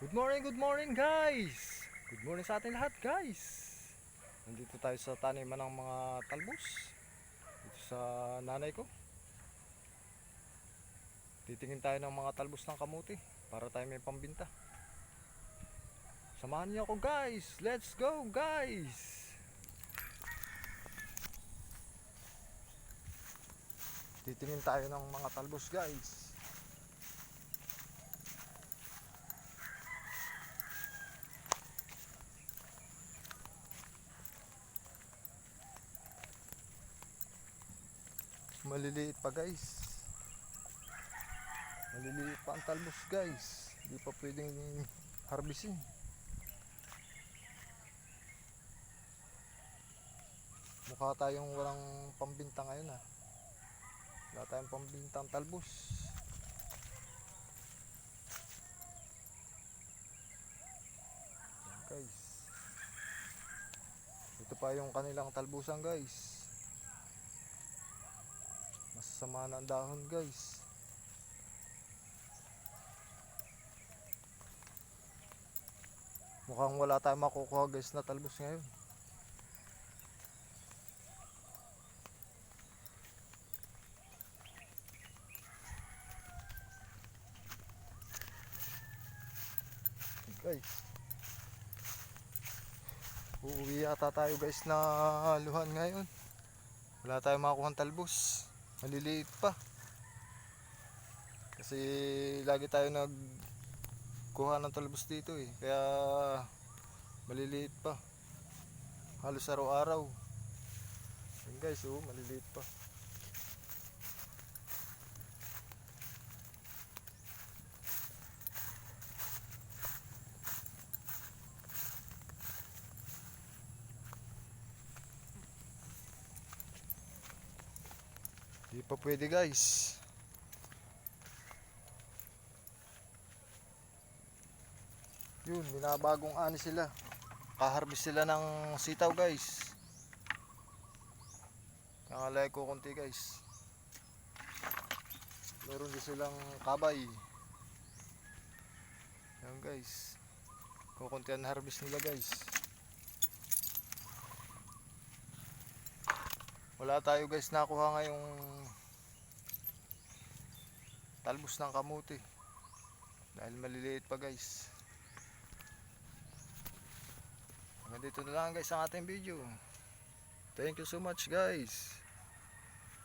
Good morning guys! Good morning sa ating lahat guys! Nandito tayo sa taniman ng mga talbos dito sa nanay ko. Titingin tayo ng mga talbos ng kamuti para tayo may pambinta. Samahan niyo ako guys! Let's go guys! Titingin tayo ng mga talbos guys. Maliliit pa guys. Maliliit pa ang talbos guys. Hindi pa pwedeng harvestin. Mukha tayong walang pambinta ngayon ha. Wala tayong pambintang talbos. Yan guys. Ito pa yung kanilang talbusan guys. Masasama na ang dahon guys. Mukhang wala tayong makukuha guys na talbos ngayon. Guys, uuwi yata tayo guys na luhan ngayon. Wala tayong makukuha ng talbos. Maliliit pa. Kasi lagi tayo nagkuha ng talbos dito eh. Kaya maliliit pa. Halos araw-araw. Yan guys, maliliit pa. Di pa pwede guys. Yun, binabagong ani sila. Kaharbis sila ng sitaw guys. Nangalay ko konti guys. Meron din silang kabay. Yan guys. Kukunti ang harvest nila guys. Wala tayo guys nakuha ngayong talbos ng kamuti. Dahil maliliit pa guys. Hanggang dito na lang guys ang ating video. Thank you so much guys.